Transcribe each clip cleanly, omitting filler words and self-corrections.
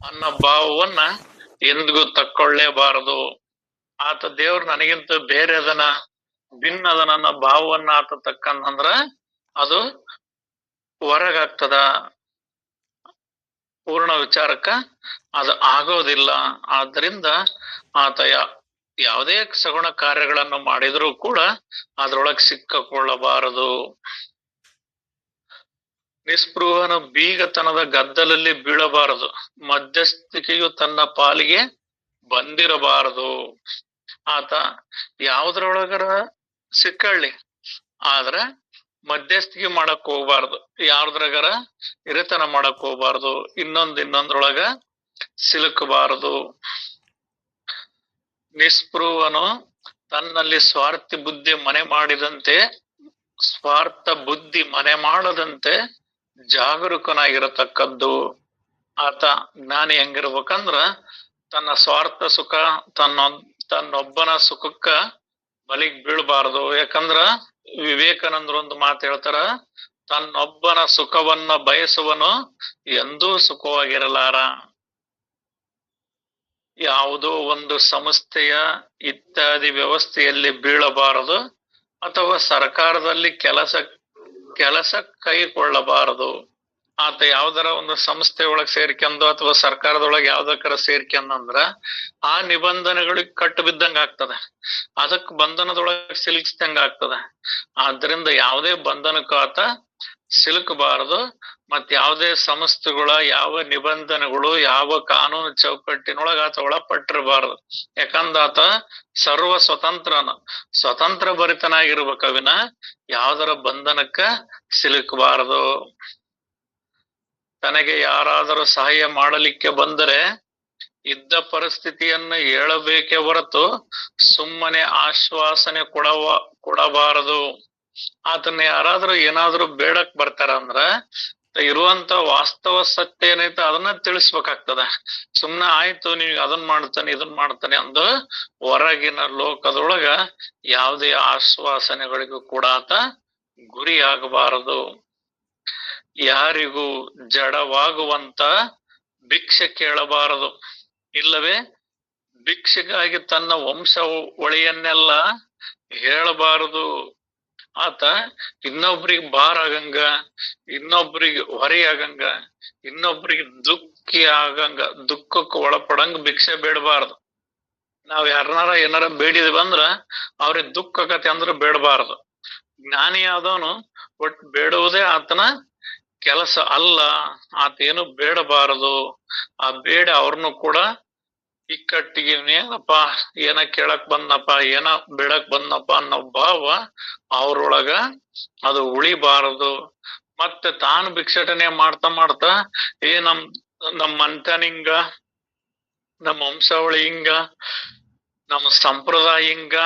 ಅನ್ನೋ ಭಾವವನ್ನ ಎಂದಿಗೂ ತಕ್ಕೊಳ್ಳೇಬಾರದು. ಆತ ದೇವ್ರು ನನಗಿಂತ ಬೇರೆ ಅದನ, ಭಿನ್ನ ಅದನ ಅನ್ನೋ ಭಾವವನ್ನ ಆತ ತಕ್ಕಂದ್ರ ಅದು ಹೊರಗಾಗ್ತದ, ಪೂರ್ಣ ವಿಚಾರಕ್ಕ ಅದು ಆಗೋದಿಲ್ಲ. ಆದ್ರಿಂದ ಆತ ಯಾವುದೇ ಸಗುಣ ಕಾರ್ಯಗಳನ್ನು ಮಾಡಿದ್ರೂ ಕೂಡ ಅದ್ರೊಳಗ್ ಸಿಕ್ಕಕೊಳ್ಳಬಾರದು. ನಿಸ್ಪೃಹನು ಬೀಗತನದ ಗದ್ದಲಲ್ಲಿ ಬೀಳಬಾರದು, ಮಧ್ಯಸ್ಥಿಕೆಯು ತನ್ನ ಪಾಲಿಗೆ ಬಂದಿರಬಾರದು. ಆತ ಯಾವ್ದ್ರೊಳಗರ ಸಿಕ್ಕಳ್ಳಿ, ಆದ್ರ ಮಧ್ಯಸ್ಥಿಕೆ ಮಾಡಕ್ ಹೋಗ್ಬಾರ್ದು, ಯಾವ್ದ್ರಾಗರ ಹಿರಿತನ ಮಾಡಕ್ ಹೋಗ್ಬಾರ್ದು, ಇನ್ನೊಂದ್ರೊಳಗ ಸಿಲುಕಬಾರದು. ನಿಸ್ಪೃಹನು ತನ್ನಲ್ಲಿ ಸ್ವಾರ್ಥ ಬುದ್ಧಿ ಮನೆ ಮಾಡದಂತೆ ಜಾಗರೂಕನಾಗಿರತಕ್ಕದ್ದು. ಆತ ಜ್ಞಾನಿ ಹೆಂಗಿರ್ಬೇಕಂದ್ರ ತನ್ನ ಸ್ವಾರ್ಥ ಸುಖ ತನ್ನೊಬ್ಬನ ಸುಖಕ್ಕ ಬಲಿಗ್ ಬೀಳ್ಬಾರ್ದು. ಯಾಕಂದ್ರ ವಿವೇಕಾನಂದರು ಒಂದು ಮಾತು ಹೇಳ್ತಾರ, ತನ್ನೊಬ್ಬನ ಸುಖವನ್ನ ಬಯಸುವನು ಎಂದೂ ಸುಖವಾಗಿರಲಾರ. ಯಾವುದೋ ಒಂದು ಸಂಸ್ಥೆಯ ಇತ್ಯಾದಿ ವ್ಯವಸ್ಥೆಯಲ್ಲಿ ಬೀಳಬಾರದು, ಅಥವಾ ಸರ್ಕಾರದಲ್ಲಿ ಕೆಲಸ ಕೈಗೊಳ್ಳಬಾರದು. ಆತ ಯಾವ್ದಾರ ಒಂದು ಸಂಸ್ಥೆ ಒಳಗ್ ಸೇರ್ಕೊಂಡ ಅಥವಾ ಸರ್ಕಾರದೊಳಗೆ ಯಾವ್ದಕ್ಕಾರ ಸೇರ್ಕೊಂಡಂದ್ರ ಆ ನಿಬಂಧನೆಗಳಿಗೆ ಕಟ್ಟು ಬಿದ್ದಂಗ ಆಗ್ತದೆ, ಅದಕ್ ಬಂಧನದೊಳಗೆ ಸಿಲುಕಿಸ್ದಂಗ ಆಗ್ತದೆ. ಆದ್ರಿಂದ ಯಾವುದೇ ಬಂಧನಕ್ಕೂ ಆತ ಸಿಲುಕಬಾರದು. ಮತ್ ಯಾವುದೇ ಸಂಸ್ಥೆಗಳ ಯಾವ ನಿಬಂಧನೆಗಳು ಯಾವ ಕಾನೂನು ಚೌಕಟ್ಟಿನೊಳಗ ಆತ ಒಳಪಟ್ಟಿರಬಾರದು. ಯಾಕಂದ್ರ ಆತ ಸರ್ವ ಸ್ವತಂತ್ರ ಭರಿತನಾಗಿರ್ಬೇಕವಿನ ಯಾವ್ದರ ಬಂಧನಕ್ಕ ಸಿಲುಕಬಾರದು. ತನಗೆ ಯಾರಾದರೂ ಸಹಾಯ ಮಾಡಲಿಕ್ಕೆ ಬಂದರೆ ಇದ್ದ ಪರಿಸ್ಥಿತಿಯನ್ನು ಹೇಳಬೇಕೇ ಹೊರತು ಸುಮ್ಮನೆ ಆಶ್ವಾಸನೆ ಕೊಡಬಾರದು. ಆತನ ಯಾರಾದ್ರೂ ಏನಾದ್ರೂ ಬೇಡಕ್ ಬರ್ತಾರ ಅಂದ್ರ ಇರುವಂತ ವಾಸ್ತವ ಸತ್ಯ ಏನೈತೆ ಅದನ್ನ ತಿಳಿಸ್ಬೇಕಾಗ್ತದ. ಸುಮ್ನೆ ಆಯ್ತು ನೀವ್ ಅದನ್ ಮಾಡ್ತಾನೆ ಅಂದು ಹೊರಗಿನ ಲೋಕದೊಳಗ ಯಾವುದೇ ಆಶ್ವಾಸನೆಗಳಿಗೂ ಕೂಡ ಆತ ಗುರಿ ಆಗಬಾರದು. ಯಾರಿಗೂ ಜಡವಾಗುವಂತ ಭಿಕ್ಷೆ ಕೇಳಬಾರದು, ಇಲ್ಲವೇ ಭಿಕ್ಷೆಗಾಗಿ ತನ್ನ ವಂಶಾವಳಿಯನ್ನೆಲ್ಲ ಹೇಳಬಾರದು. ಆತ ಇನ್ನೊಬ್ರಿಗೆ ಭಾರ ಆಗಂಗ, ಇನ್ನೊಬ್ರಿಗೆ ಹೊರೆಯಾಗಂಗ, ಇನ್ನೊಬ್ರಿಗೆ ದುಃಖಕ್ಕೆ ಒಳಪಡಂಗ ಭಿಕ್ಷೆ ಬೇಡಬಾರದು. ನಾವ್ ಯಾರನಾರ ಏನಾರ ಬೇಡಿದ್ವಿ ಅಂದ್ರ ಅವ್ರಿಗೆ ದುಃಖ ಆಗತ್ತೆ ಅಂದ್ರ ಬೇಡಬಾರದು. ಜ್ಞಾನಿ ಆದವನು ಒಟ್ಟು ಬೇಡುವುದೇ ಆತನ ಕೆಲಸ ಅಲ್ಲ. ಆತ ಏನು ಬೇಡಬಾರದು. ಆ ಬೇಡ ಅವ್ರನ್ನು ಕೂಡ ಇಕ್ಕಟ್ಟಿಗೆ ಏನಪ್ಪಾ ಏನ ಕೇಳಕ್ ಬಂದಪ್ಪ, ಏನ ಬೇಡಕ್ ಬಂದಪ್ಪ ಅನ್ನೋ ಭಾವ ಅವ್ರೊಳಗ ಅದು ಉಳಿಬಾರದು. ಮತ್ತೆ ತಾನು ಭಿಕ್ಷಾಟನೆ ಮಾಡ್ತಾ ನಮ್ ಮಂತನ ಹಿಂಗ, ನಮ್ಮ ವಂಶಾವಳಿ ಹಿಂಗ, ನಮ್ಮ ಸಂಪ್ರದಾಯ ಹಿಂಗ,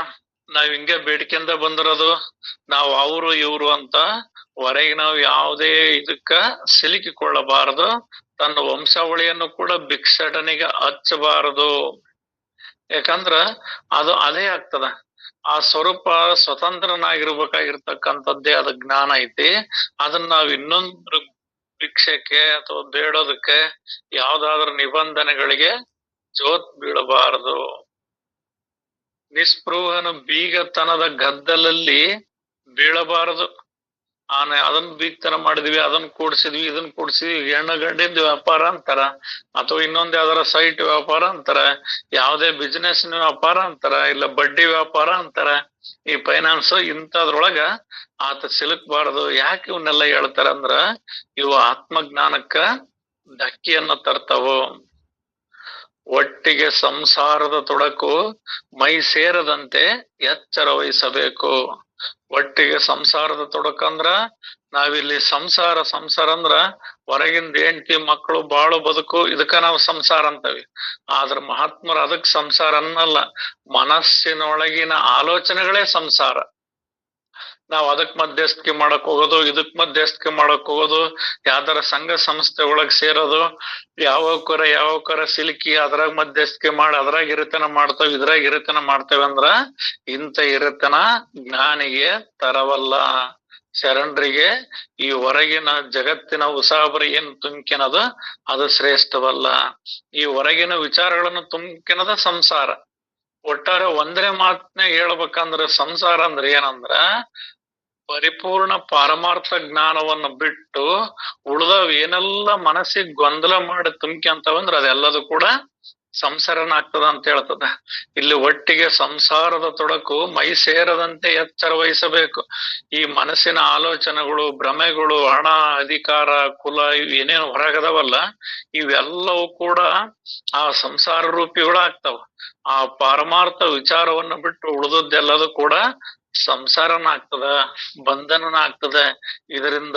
ನಾವ್ ಹಿಂಗೆ ಬೇಡಿಕೆಂದ ಬಂದಿರೋದು, ನಾವು ಅವರು ಇವ್ರು ಅಂತ ಹೊರಗೆ ನಾವು ಯಾವುದೇ ಇದಕ್ಕ ಸಿಲುಕಿಕೊಳ್ಳಬಾರದು. ತನ್ನ ವಂಶಾವಳಿಯನ್ನು ಕೂಡ ಭಿಕ್ಷಾಟನೆಗೆ ಹಚ್ಚಬಾರದು. ಯಾಕಂದ್ರ ಅದು ಅದೇ ಆಗ್ತದ. ಆ ಸ್ವರೂಪ ಸ್ವತಂತ್ರನಾಗಿರ್ಬೇಕಾಗಿರ್ತಕ್ಕಂಥದ್ದೇ ಅದ ಜ್ಞಾನ ಐತಿ. ಅದನ್ನ ನಾವ್ ಇನ್ನೊಂದು ಭಿಕ್ಷಕ್ಕೆ ಅಥವಾ ಬೇಡೋದಕ್ಕೆ ಯಾವ್ದಾದ್ರು ನಿಬಂಧನೆಗಳಿಗೆ ಜೋತ್ ಬೀಳಬಾರದು. ನಿಸ್ಪೃಹನು ಬೀಗತನದ ಗದ್ದಲಲ್ಲಿ ಬೀಳಬಾರದು. ಅದನ್ನ ಬೀಗ್ತನ ಮಾಡಿದ್ವಿ, ಇದನ್ನ ಕೂಡ್ಸಿದ್ವಿ, ಹೆಣ್ಣು ಗಂಡಿಂದ ವ್ಯಾಪಾರ ಅಂತಾರ, ಅಥವಾ ಇನ್ನೊಂದ್ ಯಾವ್ದಾರ ಸೈಟ್ ವ್ಯಾಪಾರ ಅಂತಾರ, ಯಾವ್ದೇ ಬಿಸಿನೆಸ್ ವ್ಯಾಪಾರ ಅಂತಾರ, ಇಲ್ಲ ಬಡ್ಡಿ ವ್ಯಾಪಾರ ಅಂತಾರ. ಈ ಫೈನಾನ್ಸ್ ಇಂಥದ್ರೊಳಗ ಆತ ಸಿಲುಕ್ಬಾರದು. ಯಾಕೆ ಇವನ್ನೆಲ್ಲ ಹೇಳ್ತಾರಂದ್ರ ಇವು ಆತ್ಮಜ್ಞಾನಕ್ಕ ಧಕ್ಕಿಯನ್ನ ತರ್ತಾವು. ಒಟ್ಟಿಗೆ ಸಂಸಾರದ ತೊಡಕು ಮೈ ಸೇರದಂತೆ ಎಚ್ಚರ ವಹಿಸಬೇಕು. ಒಟ್ಟಿಗೆ ಸಂಸಾರದ ತೊಡಕಂದ್ರ ನಾವಿಲ್ಲಿ ಸಂಸಾರ ಅಂದ್ರ ಹೊರಗಿಂದ ಹೆಂಡತಿ ಮಕ್ಕಳು ಬಾಳು ಬದುಕು ಇದಕ್ಕ ನಾವು ಸಂಸಾರ ಅಂತವಿ. ಆದ್ರ ಮಹಾತ್ಮರು ಅದಕ್ ಸಂಸಾರ ಅನ್ನಲ್ಲ, ಮನಸ್ಸಿನೊಳಗಿನ ಆಲೋಚನೆಗಳೇ ಸಂಸಾರ. ನಾವ್ ಅದಕ್ ಮಧ್ಯಸ್ಥಿಕೆ ಮಾಡಕ್ ಹೋಗೋದು, ಇದಕ್ ಮಧ್ಯಸ್ಥಿಕೆ ಮಾಡಕ್ ಹೋಗೋದು, ಯಾವ್ದಾರ ಸಂಘ ಸಂಸ್ಥೆ ಒಳಗ್ ಸೇರೋದು, ಯಾವಕರ ಸಿಲುಕಿ ಅದ್ರಾಗ ಮಧ್ಯಸ್ಥಿಕೆ ಮಾಡಿ ಅದ್ರಾಗ ಹಿರಿತನ ಮಾಡ್ತೇವೆ, ಇದ್ರಾಗ ಹಿರಿತನ ಮಾಡ್ತೇವೆ ಅಂದ್ರ ಇಂಥ ಹಿರಿತನ ಜ್ಞಾನಿಗೆ ತರವಲ್ಲ. ಶರಣರಿಗೆ ಈ ಹೊರಗಿನ ಜಗತ್ತಿನ ಉಸಾಬರಿ ಏನ್ ತುಂಬಿಕೆನದ ಅದು ಶ್ರೇಷ್ಠವಲ್ಲ. ಈ ಹೊರಗಿನ ವಿಚಾರಗಳನ್ನು ತುಂಬಿಕೆನದ ಸಂಸಾರ. ಒಟ್ಟಾರೆ ಒಂದೇ ಮಾತನ್ನ ಹೇಳ್ಬೇಕಂದ್ರ ಸಂಸಾರ ಅಂದ್ರೆ ಏನಂದ್ರ ಪರಿಪೂರ್ಣ ಪಾರಮಾರ್ಥ ಜ್ಞಾನವನ್ನು ಬಿಟ್ಟು ಉಳ್ದವ್ ಏನೆಲ್ಲ ಮನಸ್ಸಿಗೆ ಗೊಂದಲ ಮಾಡಿ ತುಂಬ್ಕೊಂತವಂದ್ರ ಅದೆಲ್ಲದು ಕೂಡ ಸಂಸಾರನ ಆಗ್ತದ ಅಂತ ಹೇಳ್ತದ. ಇಲ್ಲಿ ಒಟ್ಟಿಗೆ ಸಂಸಾರದ ತೊಡಕು ಮೈ ಸೇರದಂತೆ ಎಚ್ಚರ ವಹಿಸಬೇಕು. ಈ ಮನಸ್ಸಿನ ಆಲೋಚನೆಗಳು, ಭ್ರಮೆಗಳು, ಹಣ, ಅಧಿಕಾರ, ಕುಲ ಇವ್ ಏನೇನು ಹೊರಗದವಲ್ಲ ಇವೆಲ್ಲವೂ ಕೂಡ ಆ ಸಂಸಾರ ರೂಪಿಗಳು ಆಗ್ತಾವ. ಆ ಪಾರಮಾರ್ಥ ವಿಚಾರವನ್ನು ಬಿಟ್ಟು ಉಳಿದದ್ದೆಲ್ಲದು ಕೂಡ ಸಂಸಾರನ ಆಗ್ತದ, ಬಂಧನನ ಆಗ್ತದ. ಇದರಿಂದ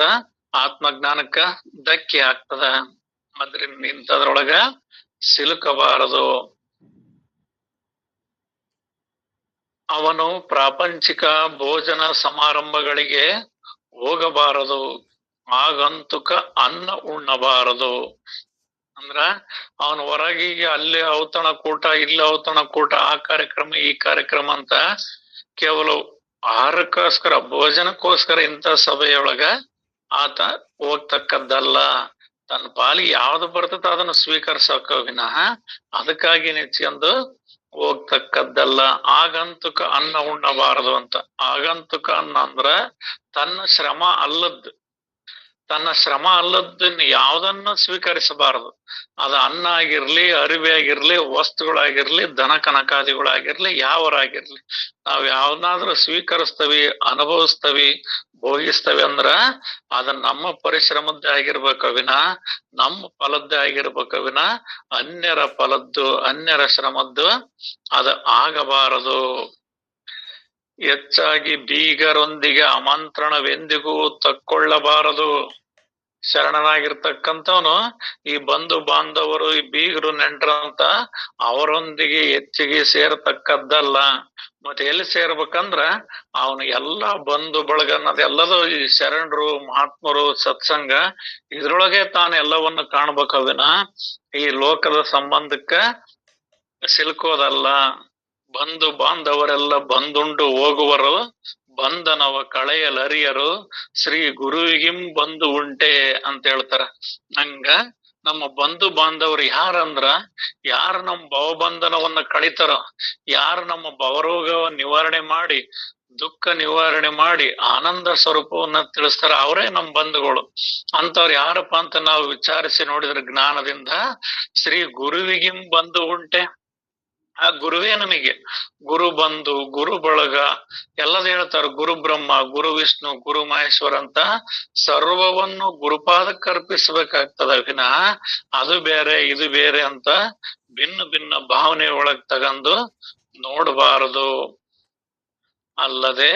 ಆತ್ಮಜ್ಞಾನಕ್ಕ ಧಕ್ಕೆ ಆಗ್ತದ. ಅದ್ರಿಂದ ಇಂಥದ್ರೊಳಗ ಸಿಲುಕಬಾರದು. ಅವನು ಪ್ರಾಪಂಚಿಕ ಭೋಜನ ಸಮಾರಂಭಗಳಿಗೆ ಹೋಗಬಾರದು. ಆಗಂತುಕ ಅನ್ನ ಉಣ್ಣಬಾರದು. ಅಂದ್ರ ಅವನು ಹೊರಗಿಗೆ ಅಲ್ಲಿ ಔತಣಕೂಟ, ಇಲ್ಲಿ ಔತಣಕೂಟ, ಆ ಕಾರ್ಯಕ್ರಮ, ಈ ಕಾರ್ಯಕ್ರಮ ಅಂತ ಕೇವಲ ಆಹಾರಕ್ಕೋಸ್ಕರ, ಭೋಜನಕ್ಕೋಸ್ಕರ ಇಂಥ ಸಭೆಯೊಳಗ ಆತ ಹೋಗ್ತಕ್ಕದ್ದಲ್ಲ. ತನ್ನ ಪಾಲಿಗೆ ಯಾವ್ದು ಬರ್ತದ ಅದನ್ನ ಸ್ವೀಕರಿಸಕ ವಿನಃ ಅದಕ್ಕಾಗಿ ನೆಚ್ಚಿಕೊಂಡು ಹೋಗ್ತಕ್ಕದ್ದಲ್ಲ. ಆಗಂತುಕ ಅನ್ನ ಉಣ್ಣಬಾರದು ಅಂತ. ಆಗಂತುಕ ಅನ್ನ ಅಂದ್ರ ತನ್ನ ಶ್ರಮ ಅಲ್ಲದ್ದು, ತನ್ನ ಶ್ರಮ ಅಲ್ಲದನ್ನ ಯಾವ್ದನ್ನ ಸ್ವೀಕರಿಸಬಾರದು. ಅದ ಅನ್ನ ಆಗಿರ್ಲಿ, ಅರಿವೆ ಆಗಿರ್ಲಿ, ವಸ್ತುಗಳಾಗಿರ್ಲಿ, ದನ ಕನಕಾದಿಗಳಾಗಿರ್ಲಿ, ಯಾವರಾಗಿರ್ಲಿ, ನಾವ್ ಯಾವನಾದ್ರೂ ಸ್ವೀಕರಿಸ್ತವಿ, ಅನುಭವಿಸ್ತವಿ, ಭೋಗಿಸ್ತವಿ ಅಂದ್ರ ಅದ ನಮ್ಮ ಪರಿಶ್ರಮದ್ದೇ ಆಗಿರ್ಬೇಕ ವಿನಾ ನಮ್ಮ ಫಲದ್ದೇ ಆಗಿರ್ಬೇಕ ವಿನಾ ಅನ್ಯರ ಫಲದ್ದು, ಅನ್ಯರ ಶ್ರಮದ್ದು ಅದ ಆಗಬಾರದು. ಹೆಚ್ಚಾಗಿ ಬೀಗರೊಂದಿಗೆ ಆಮಂತ್ರಣವೆಂದಿಗೂ ತಕ್ಕೊಳ್ಳಬಾರದು. ಶರಣನಾಗಿರ್ತಕ್ಕಂಥವನು ಈ ಬಂಧು ಬಾಂಧವರು, ಈ ಬೀಗರು, ನೆಂಟ್ರಂತ ಅವರೊಂದಿಗೆ ಹೆಚ್ಚಿಗೆ ಸೇರ್ತಕ್ಕದ್ದಲ್ಲ. ಮತ್ತೆ ಎಲ್ಲಿ ಸೇರ್ಬೇಕಂದ್ರ ಅವನು ಎಲ್ಲಾ ಬಂಧು ಬಳಗ ಅನ್ನೋದೆಲ್ಲದೂ ಈ ಶರಣರು, ಮಹಾತ್ಮರು, ಸತ್ಸಂಗ ಇದ್ರೊಳಗೆ ತಾನು ಎಲ್ಲವನ್ನು ಕಾಣ್ಬೇಕವಿನ ಈ ಲೋಕದ ಸಂಬಂಧಕ್ಕ ಸಿಲುಕೋದಲ್ಲ. ಬಂಧು ಬಾಂಧವರೆಲ್ಲ ಬಂದುಂಡು ಹೋಗುವರು, ಬಂಧನವ ಕಳೆಯಲರಿಯರು, ಶ್ರೀ ಗುರುವಿಗಿಂ ಬಂಧು ಉಂಟೆ ಅಂತ ಹೇಳ್ತಾರ. ಹಂಗ ನಮ್ಮ ಬಂಧು ಬಾಂಧವರು ಯಾರಂದ್ರ, ಯಾರು ನಮ್ಮ ಭವಬಂಧನವನ್ನ ಕಳಿತಾರೋ, ಯಾರು ನಮ್ಮ ಭವರೋಗ ನಿವಾರಣೆ ಮಾಡಿ, ದುಃಖ ನಿವಾರಣೆ ಮಾಡಿ ಆನಂದ ಸ್ವರೂಪವನ್ನ ತಿಳಿಸ್ತಾರ, ಅವರೇ ನಮ್ಮ ಬಂಧುಗಳು. ಅಂತವ್ರು ಯಾರಪ್ಪ ಅಂತ ನಾವು ವಿಚಾರಿಸಿ ನೋಡಿದ್ರೆ ಜ್ಞಾನದಿಂದ ಶ್ರೀ ಗುರುವಿಗಿಂ ಬಂಧು ಉಂಟೆ. ಆ ಗುರುವೇ ನಮಗೆ ಗುರು ಬಂಧು, ಗುರು ಬಳಗ ಎಲ್ಲದ ಹೇಳ್ತಾರ. ಗುರು ಬ್ರಹ್ಮ, ಗುರು ವಿಷ್ಣು, ಗುರು ಮಹೇಶ್ವರ ಅಂತ ಸರ್ವವನ್ನು ಗುರುಪಾದಕ್ಕೆ ಅರ್ಪಿಸ್ಬೇಕಾಗ್ತದ ವಿನಃ ಅದು ಬೇರೆ ಇದು ಬೇರೆ ಅಂತ ಭಿನ್ನ ಭಿನ್ನ ಭಾವನೆ ಒಳಗ್ ತಗಂದು ನೋಡಬಾರದು. ಅಲ್ಲದೆ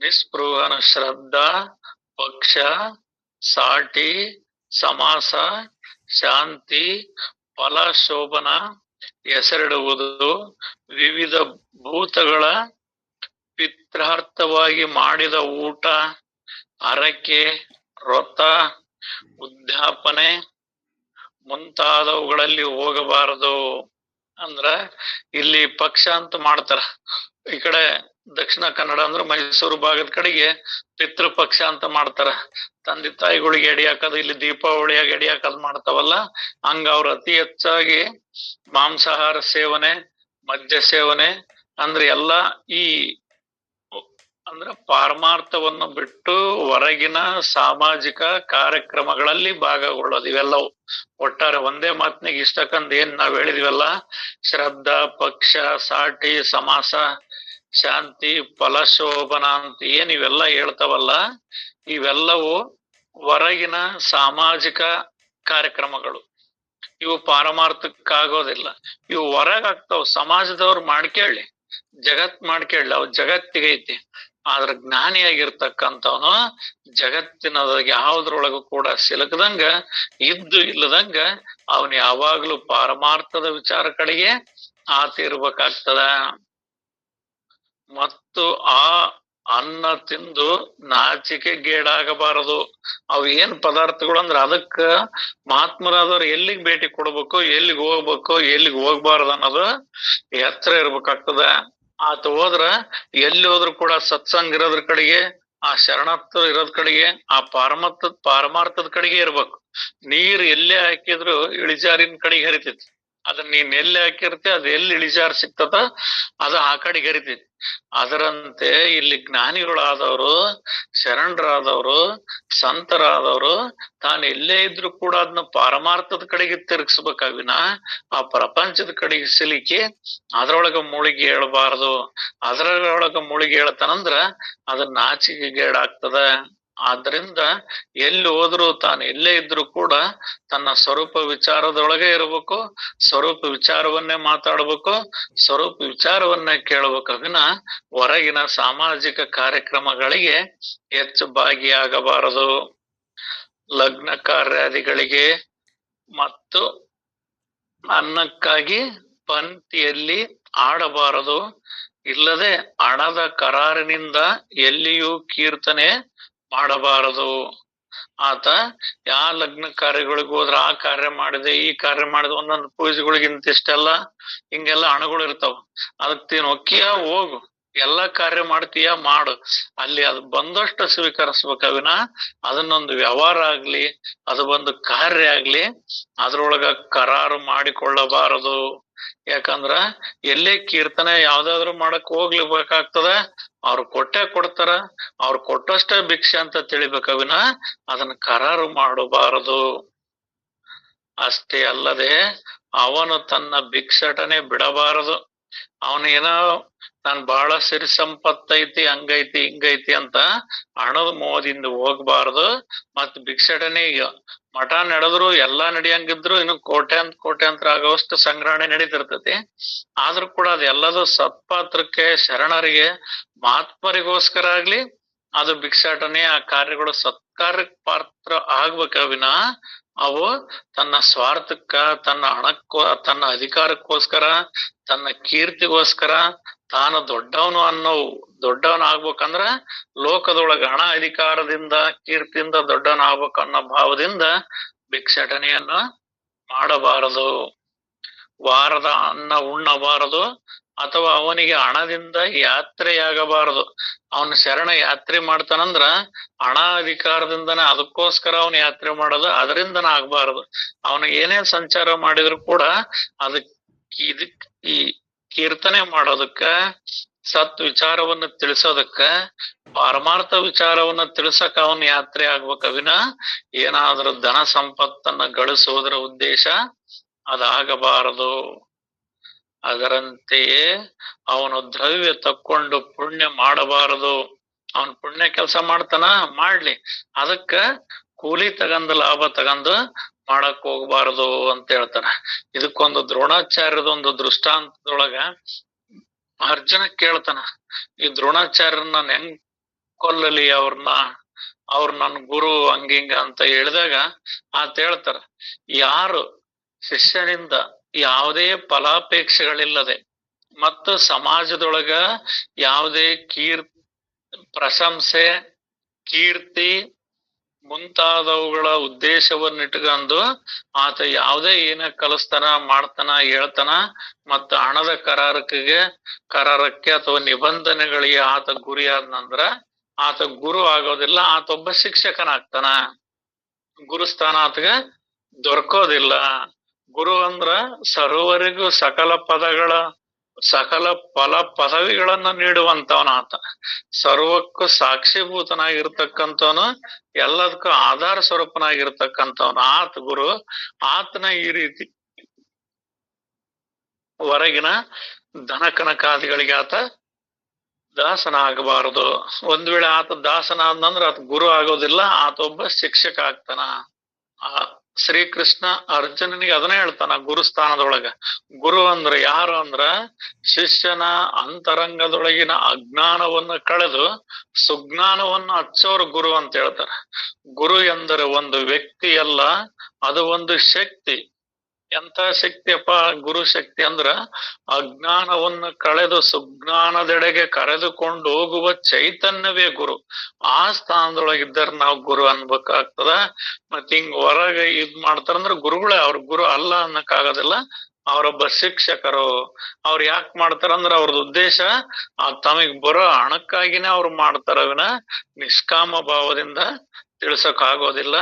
ನಿಸ್ಪೃಹನ ಶ್ರದ್ಧಾ, ಪಕ್ಷ, ಸಾಟಿ, ಸಮಾಸ, ಶಾಂತಿ, ಫಲ ಶೋಭನ ಹೆಸರಿಡುವುದು, ವಿವಿಧ ಭೂತಗಳ ಪಿತ್ರಾರ್ಥವಾಗಿ ಮಾಡಿದ ಊಟ, ಹರಕೆ, ವ್ರತ, ಉದ್ಯಾಪನೆ ಮುಂತಾದವುಗಳಲ್ಲಿ ಹೋಗಬಾರದು. ಅಂದ್ರ ಇಲ್ಲಿ ಪಕ್ಷ ಅಂತ ಮಾಡ್ತಾರ. ಈ ಕಡೆ ದಕ್ಷಿಣ ಕನ್ನಡ ಅಂದ್ರೆ ಮೈಸೂರು ಭಾಗದ ಕಡೆಗೆ ಪಿತೃಪಕ್ಷ ಅಂತ ಮಾಡ್ತಾರ. ತಂದೆ ತಾಯಿಗಳಿಗೆ ಎಡಿ ಹಾಕೋದು, ಇಲ್ಲಿ ದೀಪಾವಳಿಯಾಗ ಎಡಿ ಹಾಕೋದು ಮಾಡ್ತಾವಲ್ಲ, ಹಂಗ ಅವ್ರು ಅತಿ ಹೆಚ್ಚಾಗಿ ಮಾಂಸಾಹಾರ ಸೇವನೆ, ಮದ್ಯ ಸೇವನೆ ಅಂದ್ರೆ ಎಲ್ಲಾ ಈ ಅಂದ್ರ ಪಾರಮಾರ್ಥವನ್ನು ಬಿಟ್ಟು ಹೊರಗಿನ ಸಾಮಾಜಿಕ ಕಾರ್ಯಕ್ರಮಗಳಲ್ಲಿ ಭಾಗಗೊಳ್ಳೋದು. ಇವೆಲ್ಲವು ಒಟ್ಟಾರೆ ಒಂದೇ ಮಾತಿನಾಗ ಇಷ್ಟಕ್ಕಂದ್ ಏನ್ ನಾವ್ ಹೇಳಿದ್ವಲ್ಲ, ಶ್ರದ್ಧಾ, ಪಕ್ಷ, ಸಾಟಿ, ಸಮಾಸ, ಶಾಂತಿ, ಫಲಶೋಭನ ಅಂತ ಏನ್ ಇವೆಲ್ಲ ಹೇಳ್ತಾವಲ್ಲ, ಇವೆಲ್ಲವೂ ಹೊರಗಿನ ಸಾಮಾಜಿಕ ಕಾರ್ಯಕ್ರಮಗಳು. ಇವು ಪಾರಮಾರ್ಥಕ್ಕಾಗೋದಿಲ್ಲ. ಇವು ಹೊರಗಾಗ್ತಾವ, ಸಮಾಜದವ್ರು ಮಾಡ್ಕೇಳಿ, ಜಗತ್ ಮಾಡ್ಕೇಳಿ, ಅವ್ ಜಗತ್ತಿಗೈತಿ. ಆದ್ರ ಜ್ಞಾನಿಯಾಗಿರ್ತಕ್ಕಂಥವನು ಜಗತ್ತಿನ ಯಾವ್ದ್ರೊಳಗು ಕೂಡ ಸಿಲುಕದಂಗ, ಇದ್ದು ಇಲ್ಲದಂಗ ಅವನ್ ಯಾವಾಗ್ಲೂ ಪಾರಮಾರ್ಥದ ವಿಚಾರ ಕಡೆಗೆ ಆತ ಇರ್ಬೇಕಾಗ್ತದ. ಮತ್ತು ಆ ಅನ್ನ ತಿಂದು ನಾಚಿಕೆ ಗೇಡಾಗಬಾರದು. ಅವ್ ಏನ್ ಪದಾರ್ಥಗಳು ಅಂದ್ರ ಅದಕ್ಕ ಮಹಾತ್ಮರಾದವ್ರು ಎಲ್ಲಿಗ್ ಭೇಟಿ ಕೊಡ್ಬೇಕು, ಎಲ್ಲಿಗ್ ಹೋಗ್ಬೇಕು, ಎಲ್ಲಿಗ್ ಹೋಗ್ಬಾರ್ದು ಅನ್ನೋದು ಎತ್ತರ ಇರ್ಬೇಕಾಗ್ತದ. ಆತ ಹೋದ್ರ ಎಲ್ಲಿ ಹೋದ್ರು ಕೂಡ ಸತ್ಸಂಗ ಇರೋದ್ರ ಕಡೆಗೆ ಆ ಶರಣತ್ವ ಇರೋದ್ ಕಡೆಗೆ, ಆ ಪಾರಮಾರ್ಥದ ಕಡೆಗೆ ಇರ್ಬೇಕು. ನೀರ್ ಎಲ್ಲೇ ಹಾಕಿದ್ರು ಇಳಿಜಾರಿನ ಕಡೆಗೆ ಹರಿತೈತಿ. ಅದನ್ನ ನೀನ್ ಎಲ್ಲಿ ಹಾಕಿರ್ತಿ ಅದ್ ಎಲ್ಲಿ ಇಳಿಜಾರ್ ಸಿಗ್ತದ ಅದು ಆ ಕಡೆಗೆ ಹರಿತೈತಿ. ಅದರಂತೆ ಇಲ್ಲಿ ಜ್ಞಾನಿಗಳಾದವರು, ಶರಣರಾದವರು, ಸಂತರಾದವರು ತಾನು ಎಲ್ಲೇ ಇದ್ರು ಕೂಡ ಅದನ್ನ ಪಾರಮಾರ್ಥದ ಕಡೆಗೆ ತಿರುಗಿಸ್ಬೇಕಾವಿನ ಆ ಪ್ರಪಂಚದ ಕಡೆಗೆ ಸಿಲುಕಿ ಅದ್ರೊಳಗ ಮುಳುಗಿ ಹೇಳ್ಬಾರ್ದು. ಅದ್ರೊಳಗ ಮುಳುಗಿ ಹೇಳ್ತಾನಂದ್ರ ಅದ ನಾಚಿಕೆಗೇಡಾಗ್ತದ. ಆದ್ರಿಂದ ಎಲ್ಲಿ ಹೋದ್ರು ತಾನು ಎಲ್ಲೇ ಇದ್ರು ಕೂಡ ತನ್ನ ಸ್ವರೂಪ ವಿಚಾರದೊಳಗೆ ಇರಬೇಕು, ಸ್ವರೂಪ ವಿಚಾರವನ್ನೇ ಮಾತಾಡ್ಬೇಕು, ಸ್ವರೂಪ ವಿಚಾರವನ್ನೇ ಕೇಳ್ಬೇಕು. ವಿನ ಹೊರಗಿನ ಸಾಮಾಜಿಕ ಕಾರ್ಯಕ್ರಮಗಳಿಗೆ ಹೆಚ್ಚು ಭಾಗಿಯಾಗಬಾರದು. ಲಗ್ನ ಕಾರ್ಯಾದಿಗಳಿಗೆ ಮತ್ತು ಅನ್ನಕ್ಕಾಗಿ ಪಂಕ್ತಿಯಲ್ಲಿ ಆಡಬಾರದು. ಇಲ್ಲದೆ ಹಣದ ಕರಾರಿನಿಂದ ಎಲ್ಲಿಯೂ ಕೀರ್ತನೆ ಮಾಡಬಾರದು. ಆತ ಯಾವ ಲಗ್ನ ಕಾರ್ಯಗಳಿಗೆ ಹೋದ್ರ ಆ ಕಾರ್ಯ ಮಾಡಿದೆ, ಈ ಕಾರ್ಯ ಮಾಡಿದೆ, ಒಂದೊಂದು ಪೂಜೆಗಳಿಗೆ ಇಂತಿಷ್ಟೆಲ್ಲ ಹಿಂಗೆಲ್ಲ ಹಣಗಳು ಇರ್ತಾವ. ಅದಕ್ ನೀನ್ ಒಕ್ಕಿಯ ಹೋಗು, ಎಲ್ಲಾ ಕಾರ್ಯ ಮಾಡ್ತೀಯ ಮಾಡು, ಅಲ್ಲಿ ಅದು ಬಂದಷ್ಟು ಸ್ವೀಕರಿಸ್ಬೇಕವಿನ ಅದನ್ನೊಂದು ವ್ಯವಹಾರ ಆಗ್ಲಿ, ಅದು ಒಂದು ಕಾರ್ಯ ಆಗ್ಲಿ ಅದ್ರೊಳಗ ಕರಾರು ಮಾಡಿಕೊಳ್ಳಬಾರದು. ಯಾಕಂದ್ರ ಎಲ್ಲೇ ಕೀರ್ತನೆ ಯಾವ್ದಾದ್ರು ಮಾಡಕ್ ಹೋಗ್ಲಿಬೇಕಾಗ್ತದ, ಅವ್ರು ಕೊಟ್ಟೆ ಕೊಡ್ತಾರ, ಅವ್ರು ಕೊಟ್ಟಷ್ಟೇ ಭಿಕ್ಷೆ ಅಂತ ತಿಳಿಬೇಕವಿನ ಅದನ್ನ ಕರಾರು ಮಾಡಬಾರದು. ಅಷ್ಟೇ ಅಲ್ಲದೆ ಅವನು ತನ್ನ ಭಿಕ್ಷಟನೆ ಬಿಡಬಾರದು. ಅವನೇನೋ ನಾನ್ ಬಹಳ ಸಿರಿ ಸಂಪತ್ತೈತಿ, ಹಂಗೈತಿ ಹಿಂಗೈತಿ ಅಂತ ಹಣದ ಮೋಹದಿಂದ ಹೋಗ್ಬಾರ್ದು. ಮತ್ ಭಿಕ್ಷಟನೆ ಮಠ ನಡೆದ್ರು ಎಲ್ಲಾ ನಡಿಯಂಗಿದ್ರು ಇನ್ನು ಕೋಟ್ಯಾಂತರ ಆಗೋಷ್ಟು ಸಂಗ್ರಹಣೆ ನಡೀತಿರ್ತತಿ. ಆದ್ರೂ ಕೂಡ ಅದೆಲ್ಲದು ಸತ್ಪಾತ್ರಕ್ಕೆ, ಶರಣರಿಗೆ, ಮಹಾತ್ಮರಿಗೋಸ್ಕರ ಆಗ್ಲಿ ಅದು ಭಿಕ್ಷಾಟನೆ, ಆ ಕಾರ್ಯಗಳು ಸತ್ಕಾರ್ಯಕ್ಕೆ ಪಾತ್ರ ಆಗ್ಬೇಕವಿನ ಅವು ತನ್ನ ಸ್ವಾರ್ಥಕ್ಕ, ತನ್ನ ಹಣಕ್ಕೋ, ತನ್ನ ಅಧಿಕಾರಕ್ಕೋಸ್ಕರ, ತನ್ನ ಕೀರ್ತಿಗೋಸ್ಕರ, ತಾನು ದೊಡ್ಡವನ ಆಗ್ಬೇಕಂದ್ರ ಲೋಕದೊಳಗ ಹಣ ಅಧಿಕಾರದಿಂದ ಕೀರ್ತಿಯಿಂದ ದೊಡ್ಡವನ ಆಗ್ಬೇಕು ಅನ್ನೋ ಭಾವದಿಂದ ಭಿಕ್ಷಾಟನೆಯನ್ನ ಮಾಡಬಾರದು. ವಾರದ ಅನ್ನ ಉಣ್ಣಬಾರದು, ಅಥವಾ ಅವನಿಗೆ ಹಣದಿಂದ ಯಾತ್ರೆಯಾಗಬಾರದು. ಅವನು ಶರಣ ಯಾತ್ರೆ ಮಾಡ್ತಾನಂದ್ರ ಹಣ ಅಧಿಕಾರದಿಂದನೇ ಅದಕ್ಕೋಸ್ಕರ ಅವನು ಯಾತ್ರೆ ಮಾಡೋದು, ಅದರಿಂದನ ಆಗ್ಬಾರದು. ಅವನು ಏನೇ ಸಂಚಾರ ಮಾಡಿದ್ರು ಕೂಡ ಈ ಕೀರ್ತನೆ ಮಾಡೋದಕ್ಕ, ಸತ್ ವಿಚಾರವನ್ನ ತಿಳಿಸೋದಕ್ಕ, ಪಾರಮಾರ್ಥ ವಿಚಾರವನ್ನ ತಿಳಿಸಕ ಅವನ್ ಯಾತ್ರೆ ಆಗ್ಬೇಕವಿನ ಏನಾದ್ರೂ ಧನ ಸಂಪತ್ತನ್ನ ಗಳಿಸುವುದರ ಉದ್ದೇಶ ಅದಾಗಬಾರದು. ಅದರಂತೆಯೇ ಅವನು ದ್ರವ್ಯ ತಕ್ಕೊಂಡು ಪುಣ್ಯ ಮಾಡಬಾರದು. ಅವನ್ ಪುಣ್ಯ ಕೆಲಸ ಮಾಡ್ತಾನ, ಮಾಡ್ಲಿ, ಅದಕ್ಕ ಕೂಲಿ ತಗಂದು ಲಾಭ ತಗಂದು ಮಾಡಕ್ ಹೋಗ್ಬಾರದು ಅಂತ ಹೇಳ್ತಾರ. ಇದಕ್ಕೊಂದು ದ್ರೋಣಾಚಾರ್ಯದೊಂದು ದೃಷ್ಟಾಂತದೊಳಗ ಅರ್ಜುನ ಕೇಳ್ತಾನ, ಈ ದ್ರೋಣಾಚಾರ್ಯರನ್ನ ನಾನ್ ಹೆಂಗ್ ಕೊಲ್ಲಲಿ, ಅವ್ರ ನನ್ ಗುರು ಹಂಗಿಂಗ ಅಂತ ಹೇಳಿದಾಗ ಆತ ಹೇಳ್ತಾರ, ಯಾರು ಶಿಷ್ಯನಿಂದ ಯಾವುದೇ ಫಲಾಪೇಕ್ಷೆಗಳಿಲ್ಲದೆ ಮತ್ತು ಸಮಾಜದೊಳಗ ಯಾವುದೇ ಪ್ರಶಂಸೆ, ಕೀರ್ತಿ ಮುಂತಾದವುಗಳ ಉದ್ದೇಶವನ್ನಿಟ್ಕೊಂಡು ಆತ ಯಾವುದೇ ಏನ ಕಲಿಸ್ತಾನ, ಮಾಡ್ತಾನ, ಹೇಳ್ತಾನ, ಮತ್ತು ಹಣದ ಕರಾರಕ್ಕೆ ಅಥವಾ ನಿಬಂಧನೆಗಳಿಗೆ ಆತ ಗುರಿ ಆದ್ನಂದ್ರ ಆತ ಗುರು ಆಗೋದಿಲ್ಲ, ಆತ ಒಬ್ಬ ಶಿಕ್ಷಕನಾಗ್ತಾನ. ಗುರುಸ್ಥಾನ ಆತಗ ದೊರಕೋದಿಲ್ಲ. ಗುರು ಅಂದ್ರ ಸರ್ವರಿಗೂ ಸಕಲ ಪದವಿಗಳನ್ನ ನೀಡುವಂತವನ ಆತ. ಸರ್ವಕ್ಕೂ ಸಾಕ್ಷಿಭೂತನಾಗಿರ್ತಕ್ಕಂಥವನು, ಎಲ್ಲದಕ್ಕೂ ಆಧಾರ ಸ್ವರೂಪನಾಗಿರ್ತಕ್ಕಂಥವನು ಆತ ಗುರು. ಆತನ ಈ ರೀತಿ ಹೊರಗಿನ ಧನ ಕನಕಾದಿಗಳಿಗೆ ಆತ ದಾಸನ ಆಗಬಾರದು. ಒಂದ್ ವೇಳೆ ಆತ ದಾಸನ ಆದ್ನಂದ್ರ ಆತ ಗುರು ಆಗೋದಿಲ್ಲ, ಆತ ಒಬ್ಬ ಶಿಕ್ಷಕ ಆಗ್ತಾನ. ಶ್ರೀಕೃಷ್ಣ ಅರ್ಜುನನಿಗೆ ಅದನ್ನ ಹೇಳ್ತಾನ ಗುರುಸ್ಥಾನದೊಳಗ. ಗುರು ಅಂದ್ರ ಯಾರು ಅಂದ್ರ ಶಿಷ್ಯನ ಅಂತರಂಗದೊಳಗಿನ ಅಜ್ಞಾನವನ್ನ ಕಳೆದು ಸುಜ್ಞಾನವನ್ನ ಹಚ್ಚೋರು ಗುರು ಅಂತ ಹೇಳ್ತಾರ. ಗುರು ಎಂದರೆ ಒಂದು ವ್ಯಕ್ತಿ ಅಲ್ಲ, ಅದು ಒಂದು ಶಕ್ತಿ. ಎಂತ ಶಕ್ತಿಯಪ್ಪ ಗುರು ಶಕ್ತಿ ಅಂದ್ರ ಅಜ್ಞಾನವನ್ನು ಕಳೆದು ಸುಜ್ಞಾನದೆಡೆಗೆ ಕರೆದುಕೊಂಡು ಹೋಗುವ ಚೈತನ್ಯವೇ ಗುರು. ಆ ಸ್ಥಾನದೊಳಗಿದ್ದರೆ ನಾವು ಗುರು ಅನ್ಬೇಕಾಗ್ತದ. ಮತ್ ಹಿಂಗ್ ಹೊರಗೆ ಮಾಡ್ತಾರಂದ್ರ ಗುರುಗಳೇ, ಅವ್ರ ಗುರು ಅಲ್ಲ ಅನ್ನಕ್ ಆಗೋದಿಲ್ಲ. ಅವರೊಬ್ಬ ಶಿಕ್ಷಕರು. ಅವ್ರು ಯಾಕೆ ಮಾಡ್ತಾರಂದ್ರ ಅವ್ರದ್ದು ಉದ್ದೇಶ ತಮಗ್ ಬರೋ ಹಣಕ್ಕಾಗಿನೇ ಅವ್ರು ಮಾಡ್ತಾರ ವಿನ ನಿಷ್ಕಾಮ ಭಾವದಿಂದ ತಿಳ್ಸಕ್ ಆಗೋದಿಲ್ಲ.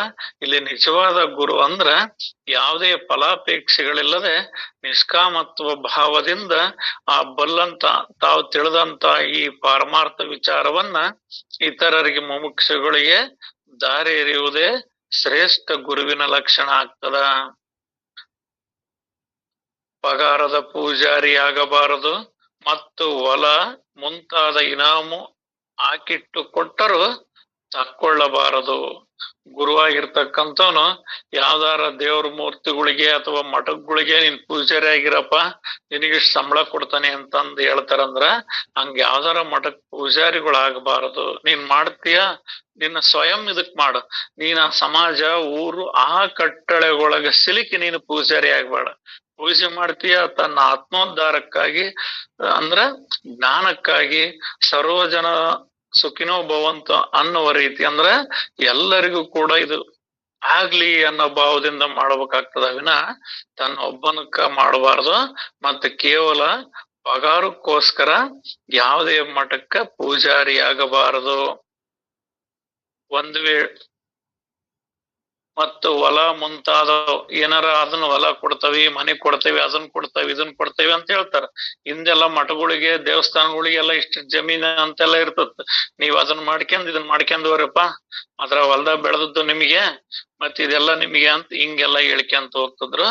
ಇಲ್ಲಿ ನಿಜವಾದ ಗುರು ಅಂದ್ರ ಯಾವುದೇ ಫಲಾಪೇಕ್ಷೆಗಳಿಲ್ಲದೆ ನಿಷ್ಕಾಮತ್ವ ಭಾವದಿಂದ ಆ ಬಲ್ಲಂತ ತಾವು ತಿಳಿದಂತ ಈ ಪಾರಮಾರ್ಥ ವಿಚಾರವನ್ನ ಇತರರಿಗೆ ಮುಮುಕ್ಷುಗಳಿಗೆ ದಾರಿ ಎರೆಯುವುದೇ ಶ್ರೇಷ್ಠ ಗುರುವಿನ ಲಕ್ಷಣ ಆಗ್ತದ. ಪಗಾರದ ಪೂಜಾರಿಯಾಗಬಾರದು ಮತ್ತು ಹೊಲ ಮುಂತಾದ ಇನಾಮು ಹಾಕಿಟ್ಟು ಕೊಟ್ಟರು ತಕ್ಕೊಳ್ಳಬಾರದು. ಗುರುವಾಗಿರ್ತಕ್ಕಂಥವನು ಯಾವ್ದಾರ ದೇವ್ರ ಮೂರ್ತಿಗಳಿಗೆ ಅಥವಾ ಮಠಗಳಿಗೆ ನೀನ್ ಪೂಜಾರಿ ಆಗಿರಪ್ಪ, ನಿನಗಿಷ್ಟು ಸಂಬಳ ಕೊಡ್ತಾನೆ ಅಂತಂದ್ ಹೇಳ್ತಾರಂದ್ರ ಹಂಗ ಯಾವ್ದಾರ ಮಠಕ್ ಪೂಜಾರಿಗಳಾಗಬಾರದು. ನೀನ್ ಮಾಡ್ತೀಯ ನಿನ್ನ ಸ್ವಯಂ ಇದಕ್ ಮಾಡು. ನೀನ್ ಆ ಸಮಾಜ ಊರು ಆ ಕಟ್ಟಳೆಗೊಳಗ ಸಿಲುಕಿ ನೀನು ಪೂಜಾರಿ ಆಗ್ಬೇಡ. ಪೂಜೆ ಮಾಡ್ತೀಯ ತನ್ನ ಆತ್ಮೋದ್ಧಾರಕ್ಕಾಗಿ ಅಂದ್ರ ಜ್ಞಾನಕ್ಕಾಗಿ ಸರ್ವಜನ ಸುಖಿನೋ ಭವಂತ ಅನ್ನುವ ರೀತಿ ಅಂದ್ರ ಎಲ್ಲರಿಗೂ ಕೂಡ ಇದು ಆಗ್ಲಿ ಅನ್ನೋ ಭಾವದಿಂದ ಮಾಡ್ಬೇಕಾಗ್ತದ ವಿನ ತನ್ನ ಒಬ್ಬನಕ್ಕ ಮಾಡಬಾರ್ದು. ಮತ್ತೆ ಕೇವಲ ಪಗಾರಕ್ಕೋಸ್ಕರ ಯಾವುದೇ ಮಠಕ್ಕ ಪೂಜಾರಿ ಆಗಬಾರದು. ಒಂದ್ ವೇಳೆ ಮತ್ತು ಹೊಲ ಮುಂತಾದ ಏನಾರ ಅದನ್ನ ಹೊಲ ಕೊಡ್ತವಿ, ಮನೆ ಕೊಡ್ತೇವಿ, ಅದನ್ನ ಕೊಡ್ತೇವಿ, ಇದನ್ ಕೊಡ್ತೇವಿ ಅಂತ ಹೇಳ್ತಾರ. ಹಿಂದೆಲ್ಲ ಮಠಗಳಿಗೆ ದೇವಸ್ಥಾನಗಳಿಗೆಲ್ಲ ಇಷ್ಟ ಜಮೀನ ಅಂತೆಲ್ಲ ಇರ್ತದ. ನೀವ್ ಅದನ್ನ ಇದನ್ ಮಾಡ್ಕೊಂಡವ್ರಪ್ಪ, ಅದ್ರ ಹೊಲ್ದಾಗ ಬೆಳೆದದ್ದು ನಿಮಗೆ, ಮತ್ ಇದೆಲ್ಲ ನಿಮಗೆ ಅಂತ ಹಿಂಗೆಲ್ಲ ಹೇಳ್ಕೊಂತ ಹೋಗ್ತಿದ್ರು.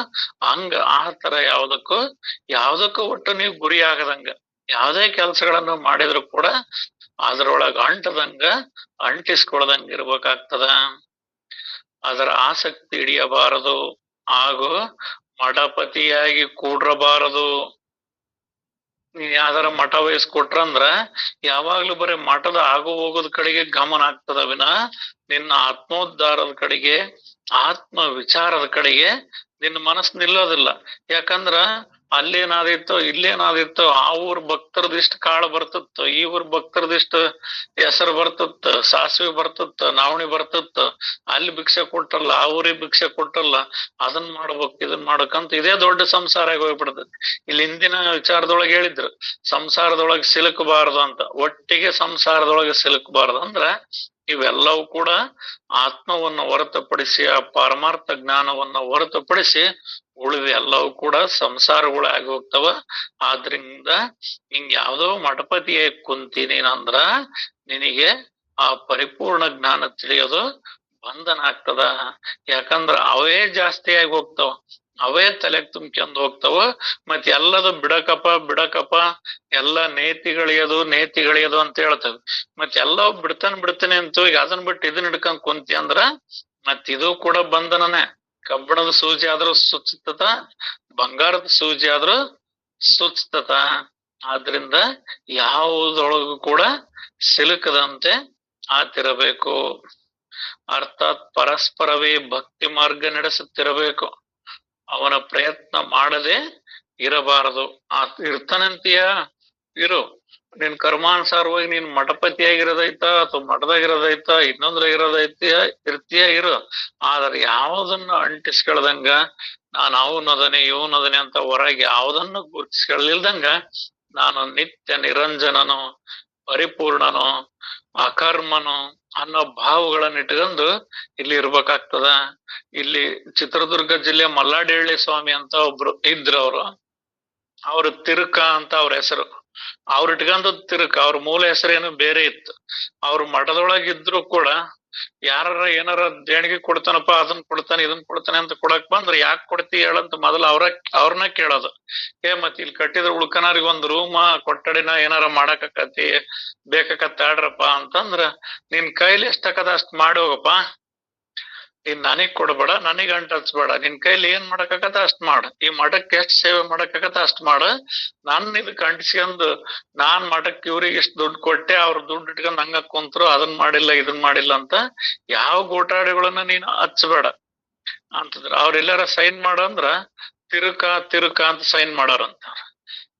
ಹಂಗ ಆ ತರ ಯಾವ್ದಕ್ಕೂ ಒಟ್ಟು ನೀವು ಗುರಿ ಆಗದಂಗ ಯಾವ್ದೇ ಕೆಲ್ಸಗಳನ್ನು ಮಾಡಿದ್ರು ಕೂಡ ಅದ್ರೊಳಗ ಅಂಟಿಸ್ಕೊಳ್ದಂಗ ಇರ್ಬೇಕಾಗ್ತದ. ಅದರ ಆಸಕ್ತಿ ಹಿಡಿಯಬಾರದು ಹಾಗೂ ಮಠಪತಿಯಾಗಿ ಕೂಡ್ರಬಾರದು. ನೀನ್ ಯಾವ್ದಾರ ಮಠ ವಹಿಸ್ಕೊಟ್ರಂದ್ರ ಯಾವಾಗ್ಲೂ ಬರೀ ಮಠದ ಆಗು ಹೋಗೋದ್ ಕಡೆಗೆ ಗಮನ ಆಗ್ತದ ವಿನ ನಿನ್ನ ಆತ್ಮೋದ್ಧಾರದ ಕಡೆಗೆ, ಆತ್ಮ ವಿಚಾರದ ಕಡೆಗೆ ನಿನ್ನ ಮನಸ್ಸು ನಿಲ್ಲೋದಿಲ್ಲ. ಯಾಕಂದ್ರ ಅಲ್ಲೇನಾದಿತ್ತೋ ಇಲ್ಲೇನಾದಿತ್ತೋ ಆ ಊರ್ ಭಕ್ತರದಿಷ್ಟು ಕಾಳು ಬರ್ತಿತ್ತು, ಈ ಊರ್ ಭಕ್ತರದಿಷ್ಟು ಹೆಸರು ಬರ್ತಿತ್ತು, ಸಾಸಿವೆ ಬರ್ತಿತ್ತು, ನಾವಣಿ ಬರ್ತಿತ್ತು. ಅಲ್ಲಿ ಭಿಕ್ಷೆ ಕೊಟ್ಟಲ್ಲ, ಆ ಊರಿಗೆ ಭಿಕ್ಷೆ ಕೊಟ್ಟಲ್ಲ, ಅದನ್ ಮಾಡ್ಬೇಕು ಇದನ್ ಮಾಡ್ಬೇಕಂತ ಇದೇ ದೊಡ್ಡ ಸಂಸಾರ ಆಗಿ ಹೋಗ್ಬಿಡ್ತೈತಿ. ಇಲ್ಲಿ ಹಿಂದಿನ ವಿಚಾರದೊಳಗೆ ಹೇಳಿದ್ರು ಸಂಸಾರದೊಳಗೆ ಸಿಲುಕಬಾರದು ಅಂತ. ಒಟ್ಟಿಗೆ ಸಂಸಾರದೊಳಗೆ ಸಿಲುಕಬಾರದು ಅಂದ್ರ ಇವೆಲ್ಲವೂ ಕೂಡ ಆತ್ಮವನ್ನ ಹೊರತುಪಡಿಸಿ, ಆ ಪಾರಮಾರ್ಥ ಜ್ಞಾನವನ್ನ ಹೊರತುಪಡಿಸಿ ಉಳಿದ ಎಲ್ಲವೂ ಕೂಡ ಸಂಸಾರಗಳು ಆಗಿ ಹೋಗ್ತಾವ. ಆದ್ರಿಂದ ಹಿಂಗ್ ಯಾವ್ದೋ ಮಠಪತಿಯಾಗಿ ಕುಂತೀನಿ ಅಂದ್ರ ನಿನಗೆ ಆ ಪರಿಪೂರ್ಣ ಜ್ಞಾನ ತಿಳಿಯೋದು ಬಂಧನ ಆಗ್ತದ. ಯಾಕಂದ್ರ ಅವೇ ಜಾಸ್ತಿ ಆಗಿ ಹೋಗ್ತಾವ, ಅವೇ ತಲೆಗ್ ತುಂಬ್ಕೊಂಡ್ ಹೋಗ್ತಾವ. ಮತ್ ಎಲ್ಲದು ಬಿಡಕಪ್ಪ ಎಲ್ಲ ನೇತಿಗಳಿಯೋದು ಅಂತ ಹೇಳ್ತೇವೆ. ಮತ್ ಎಲ್ಲ ಬಿಡ್ತಾನೆ ಅಂತ ಈಗ ಅದನ್ ಬಿಟ್ಟು ಇದನ್ನ ಹಿಡ್ಕೊಂಡ್ ಕುಂತಿ ಅಂದ್ರ ಮತ್ ಇದು ಕೂಡ ಬಂಧನನೇ. ಕಬ್ಬಣದ ಸೂಜಿ ಆದ್ರೂ ಸುಚ್ಚತದ, ಬಂಗಾರದ ಸೂಜಿ ಆದ್ರೂ ಸುಚ್ಚತದ. ಆದ್ರಿಂದ ಯಾವುದೊಳಗು ಕೂಡ ಸಿಲುಕದಂತೆ ಆತಿರಬೇಕು. ಅರ್ಥಾತ್ ಪರಸ್ಪರವೇ ಭಕ್ತಿ ಮಾರ್ಗ ನಡೆಸುತ್ತಿರಬೇಕು. ಅವನ ಪ್ರಯತ್ನ ಮಾಡದೆ ಇರಬಾರದು. ಇರ್ತಾನಂತೀಯ ಇರು, ನಿನ್ ಕರ್ಮಾನುಸಾರವಾಗಿ ನೀನ್ ಮಠಪತಿಯಾಗಿರೋದೈತ ಅಥವಾ ಮಠದಾಗಿರೋದೈತ ಇರ್ತೀಯ ಇರು. ಆದ್ರೆ ಯಾವುದನ್ನ ಅಂಟಿಸ್ಕೊಳ್ದಂಗ ನಾನು ಅವನದನೆ ಇವನದನೆ ಅಂತ ಹೊರಗೆ ಯಾವುದನ್ನು ಗುರುತಿಸ್ಕೊಳ್ಳಿಲ್ದಂಗ ನಾನು ನಿತ್ಯ ನಿರಂಜನನು, ಪರಿಪೂರ್ಣನು, ಅಕರ್ಮನು ಅನ್ನೋ ಭಾವಗಳನ್ನ ಇಟ್ಕೊಂಡು ಇಲ್ಲಿ ಇರ್ಬೇಕಾಗ್ತದ. ಇಲ್ಲಿ ಚಿತ್ರದುರ್ಗ ಜಿಲ್ಲೆ ಮಲ್ಲಾಡಹಳ್ಳಿ ಸ್ವಾಮಿ ಅಂತ ಒಬ್ರು ಇದ್ರು. ಅವ್ರು ತಿರುಕ ಅಂತ ಅವ್ರ ಹೆಸರು. ಅವ್ರು ಇಟ್ಕೊಂಡ್ ತಿರುಕ, ಅವ್ರ ಮೂಲ ಹೆಸರೇನು ಬೇರೆ ಇತ್ತು. ಅವ್ರು ಮಠದೊಳಗಿದ್ರು ಕೂಡ ಯಾರ ಏನಾರ ದೇಣಿಗೆ ಕೊಡ್ತಾನಪ್ಪ, ಅದನ್ ಕೊಡ್ತಾನೆ ಇದನ್ ಕೊಡ್ತಾನೆ ಅಂತ ಕೊಡಕ್ ಬಂದ್ರ ಯಾಕೆ ಕೊಡ್ತಿ ಹೇಳಂತ ಮೊದಲ ಅವ್ರನ್ನ ಕೇಳೋದು. ಮತ್ ಇಲ್ಲಿ ಕಟ್ಟಿದ್ರ ಉಳ್ಕನಾರಿಗೆ ಒಂದ್ ರೂಮ ಕೊಠಡಿನ ಏನಾರ ಮಾಡಾಕತಿ ಬೇಕಾಕತ್ತಾಡ್ರಪ್ಪ ಅಂತಂದ್ರ ನಿನ್ ಕೈಲಿ ಎಷ್ಟಕ್ಕದ ಅಷ್ಟ್ ಮಾಡಿ ಹೋಗಪ್ಪ, ನೀನ್ ನನಗ್ ಕೊಡ್ಬೇಡ, ನನಗ್ ಅಂಟ ಹಚ್ಬೇಡ, ನಿನ್ ಕೈಲಿ ಏನ್ ಮಾಡಕ್ಕಾಗತ್ತ ಅಷ್ಟ್ ಮಾಡ, ಈ ಮಠಕ್ಕೆ ಎಷ್ಟ್ ಸೇವೆ ಮಾಡಕ್ಕಾಗತ್ತ ಅಷ್ಟ್ ಮಾಡ. ನನ್ ಇದಕ್ ಅಂಟಿಸ್ಕೊಂಡು ನಾನ್ ಮಠಕ್ಕೆ ಇವ್ರಿಗೆ ಇಷ್ಟ ದುಡ್ಡು ಕೊಟ್ಟೆ, ಅವ್ರ ದುಡ್ಡು ಇಟ್ಕೊಂಡ್ ಹಂಗ ಕುಂತ್ರು, ಅದನ್ ಮಾಡಿಲ್ಲ ಇದನ್ ಮಾಡಿಲ್ಲ ಅಂತ ಯಾವ ಗೋಟಾಡಿಗಳನ್ನ ನೀನು ಹಚ್ಬೇಡ ಅಂತಂದ್ರ ಅವ್ರೆಲ್ಲಾರ ಸೈನ್ ಮಾಡಂದ್ರ ತಿರುಕ ಅಂತ ಸೈನ್ ಮಾಡಾರಂತ.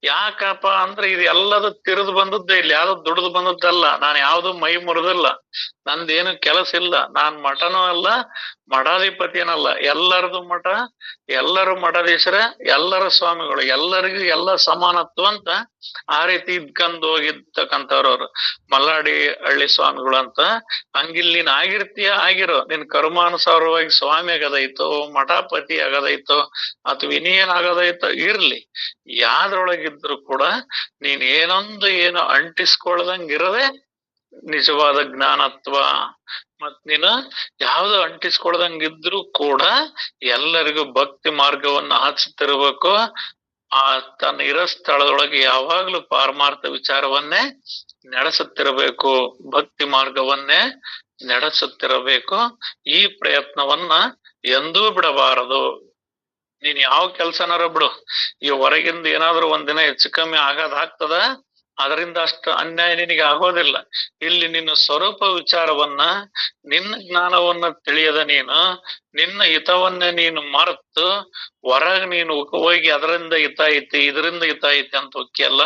ಯಾಕಪ್ಪ ಅಂದ್ರೆ ಇದು ಎಲ್ಲದು ತಿರುದು ಬಂದದ್ದೇ, ಇಲ್ಲಿ ಯಾವ್ದು ದುಡ್ದು ಬಂದದ್ದಲ್ಲ. ನಾನು ಯಾವ್ದು ಮೈ ಮುರಿದಿಲ್ಲ, ನಂದೇನು ಕೆಲಸ ಇಲ್ಲ, ನಾನ್ ಮಠನೂ ಅಲ್ಲ, ಮಠಾಧಿಪತಿಯನಲ್ಲ. ಎಲ್ಲರದು ಮಠ, ಎಲ್ಲರೂ ಮಠಾಧೀಶರ, ಎಲ್ಲರ ಸ್ವಾಮಿಗಳು, ಎಲ್ಲರಿಗೂ ಎಲ್ಲ ಸಮಾನತ್ವ ಅಂತ ಆ ರೀತಿ ಇದ್ಕೊಂಡ್ ಹೋಗಿರ್ತಕ್ಕಂಥವ್ರವ್ರು ಮಲ್ಲಾಡಿ ಹಳ್ಳಿ ಸ್ವಾಮಿಗಳು ಅಂತ. ಹಂಗಿಲ್ ನೀನ್ ಆಗಿರೋ ನಿನ್ ಕರ್ಮಾನುಸಾರವಾಗಿ ಸ್ವಾಮಿ ಆಗದೈತೋ, ಮಠಾಪತಿ ಆಗದೈತೋ, ಅಥವಾ ಇನ್ನೇನ್ ಆಗದೈತೋ ಇರ್ಲಿ, ಯಾವ್ದ್ರೊಳಗಿದ್ರು ಕೂಡ ನೀನ್ ಏನೋ ಅಂಟಿಸ್ಕೊಳ್ದಂಗಿರದೆ ನಿಜವಾದ ಜ್ಞಾನತ್ವ. ಮತ್ ನೀನು ಯಾವ್ದು ಅಂಟಿಸ್ಕೊಳ್ದಂಗಿದ್ರು ಕೂಡ ಎಲ್ಲರಿಗೂ ಭಕ್ತಿ ಮಾರ್ಗವನ್ನ ಹಚ್ಚುತ್ತಿರ್ಬೇಕು. ಆ ತನ್ನ ಇರೋ ಸ್ಥಳದೊಳಗೆ ಯಾವಾಗ್ಲೂ ಪಾರಮಾರ್ಥ ವಿಚಾರವನ್ನೇ ನಡೆಸುತ್ತಿರಬೇಕು, ಭಕ್ತಿ ಮಾರ್ಗವನ್ನೇ ನಡೆಸುತ್ತಿರಬೇಕು. ಈ ಪ್ರಯತ್ನವನ್ನ ಎಂದೂ ಬಿಡಬಾರದು. ನೀನ್ ಯಾವ ಕೆಲ್ಸನಾರ ಬಿಡು, ಈ ಹೊರಗಿಂದ ಏನಾದ್ರೂ ಒಂದಿನ ಹೆಚ್ಚು ಕಮ್ಮಿ ಆಗೋದಾಗ್ತದ, ಅದರಿಂದ ಅಷ್ಟು ಅನ್ಯಾಯ ನಿನಗೆ ಆಗೋದಿಲ್ಲ. ಇಲ್ಲಿ ನಿನ್ನ ಸ್ವರೂಪ ವಿಚಾರವನ್ನ, ನಿನ್ನ ಜ್ಞಾನವನ್ನ ತಿಳಿಯದ ನೀನು ನಿನ್ನ ಹಿತವನ್ನೇ ನೀನು ಮರೆತು ಹೊರಗ್ ನೀನು ಹೋಗಿ ಅದರಿಂದ ಹಿತ ಐತಿ, ಇದರಿಂದ ಹಿತ ಐತಿ ಅಂತ ಹೋಗ್ಯಲ್ಲ,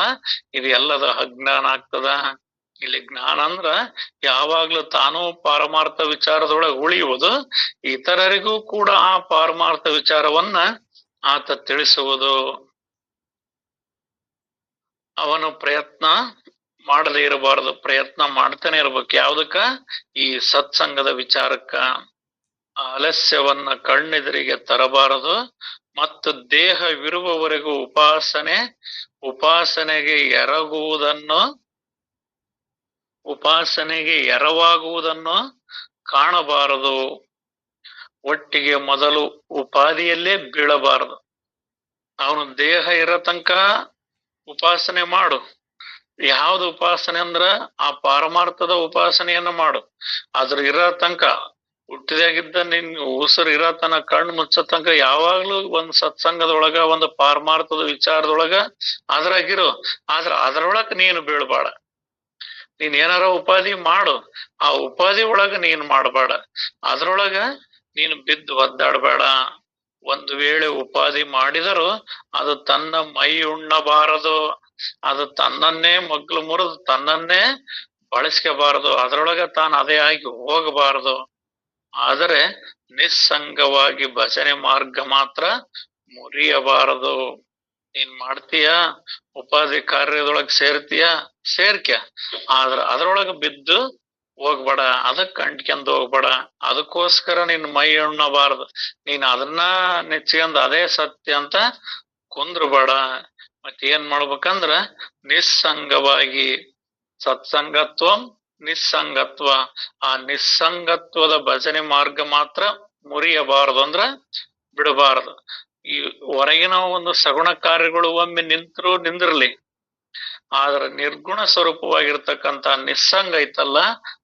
ಇದು ಎಲ್ಲದ ಅಜ್ಞಾನ ಆಗ್ತದ. ಇಲ್ಲಿ ಜ್ಞಾನ ಅಂದ್ರ ಯಾವಾಗ್ಲೂ ತಾನೂ ಪಾರಮಾರ್ಥ ವಿಚಾರದೊಳಗೆ ಉಳಿಯುವುದು, ಇತರರಿಗೂ ಕೂಡ ಆ ಪಾರಮಾರ್ಥ ವಿಚಾರವನ್ನ ಆತ ತಿಳಿಸುವುದು. ಅವನು ಪ್ರಯತ್ನ ಮಾಡದೇ ಇರಬಾರದು, ಪ್ರಯತ್ನ ಮಾಡ್ತಾನೆ ಇರ್ಬೇಕು. ಯಾವ್ದಕ್ಕ? ಈ ಸತ್ಸಂಗದ ವಿಚಾರಕ್ಕ. ಆಲಸ್ಯವನ್ನ ಕಣ್ಣೆದುರಿಗೆ ತರಬಾರದು. ಮತ್ತು ದೇಹವಿರುವವರೆಗೂ ಉಪಾಸನೆಗೆ ಎರವಾಗುವುದನ್ನು ಕಾಣಬಾರದು. ಒಟ್ಟಿಗೆ ಮೊದಲು ಉಪಾಧಿಯಲ್ಲೇ ಬೀಳಬಾರದು. ಅವನು ದೇಹ ಇರೋ ತನಕ ಉಪಾಸನೆ ಮಾಡು. ಯಾವ್ದು ಉಪಾಸನೆ ಅಂದ್ರ ಆ ಪಾರಮಾರ್ಥದ ಉಪಾಸನೆಯನ್ನ ಮಾಡು. ಅದ್ರ ಇರೋ ತನಕ, ಹುಟ್ಟಿದಾಗಿದ್ದ ನಿನ್ ಉಸಿರು ಇರೋ ತನ ಕಣ್ಣು ಮುಚ್ಚೋ ತನಕ ಯಾವಾಗ್ಲೂ ಒಂದ್ ಸತ್ಸಂಗದೊಳಗ, ಒಂದು ಪಾರಮಾರ್ಥದ ವಿಚಾರದೊಳಗ ಅದ್ರಾಗಿರು. ಆದ್ರ ಅದ್ರೊಳಗ ನೀನು ಬೀಳ್ಬೇಡ. ನೀನ್ ಏನಾರ ಉಪಾಧಿ ಮಾಡು, ಆ ಉಪಾಧಿ ಒಳಗ ನೀನ್ ಮಾಡಬೇಡ, ಅದ್ರೊಳಗ ನೀನು ಬಿದ್ದು ಒದ್ದಾಡ್ಬೇಡ. ಒಂದು ವೇಳೆ ಉಪಾಧಿ ಮಾಡಿದರೂ ಅದು ತನ್ನ ಮೈ ಉಣ್ಣಬಾರದು, ಅದು ತನ್ನನ್ನೇ ಮಗ್ಲು ಮುರಿದು ತನ್ನನ್ನೇ ಬಳಸ್ಕೋಬಾರದು, ಅದರೊಳಗ ತಾನು ಅದೇ ಆಗಿ ಹೋಗಬಾರದು. ಆದರೆ ನಿಸ್ಸಂಗವಾಗಿ ಭಜನೆ ಮಾರ್ಗ ಮಾತ್ರ ಮುರಿಯಬಾರದು. ನೀನ್ ಮಾಡ್ತೀಯ, ಉಪಾಧಿ ಕಾರ್ಯದೊಳಗ್ ಸೇರ್ಕ್ಯ, ಆದ್ರ ಅದ್ರೊಳಗ ಬಿದ್ದು ಹೋಗ್ಬೇಡ, ಅದಕ್ ಅಂಟ್ಕೊಂಡ್ ಹೋಗ್ಬೇಡ. ಅದಕ್ಕೋಸ್ಕರ ನಿನ್ ಮೈ ಉಣ್ಣಬಾರದು. ನೀನ್ ಅದನ್ನ ನೆಚ್ಕೊಂಡ್ ಅದೇ ಸತ್ಯ ಅಂತ ಕುಂದ್ರಬೇಡ. ಮತ್ತೇನ್ ಮಾಡ್ಬೇಕಂದ್ರ ನಿಸ್ಸಂಗವಾಗಿ, ಸತ್ಸಂಗತ್ವಂ ನಿಸ್ಸಂಗತ್ವ, ಆ ನಿಸ್ಸಂಗತ್ವದ ಭಜನೆ ಮಾರ್ಗ ಮಾತ್ರ ಮುರಿಯಬಾರದು, ಅಂದ್ರ ಬಿಡಬಾರದು. ಈ ಹೊರಗಿನ ಒಂದು ಸಗುಣ ಕಾರ್ಯಗಳು ಒಮ್ಮೆ ನಿಂದಿರ್ಲಿ, ಆದ್ರೆ ನಿರ್ಗುಣ ಸ್ವರೂಪವಾಗಿರ್ತಕ್ಕಂಥ ನಿಸ್ಸಂಗ ಐತಲ್ಲ,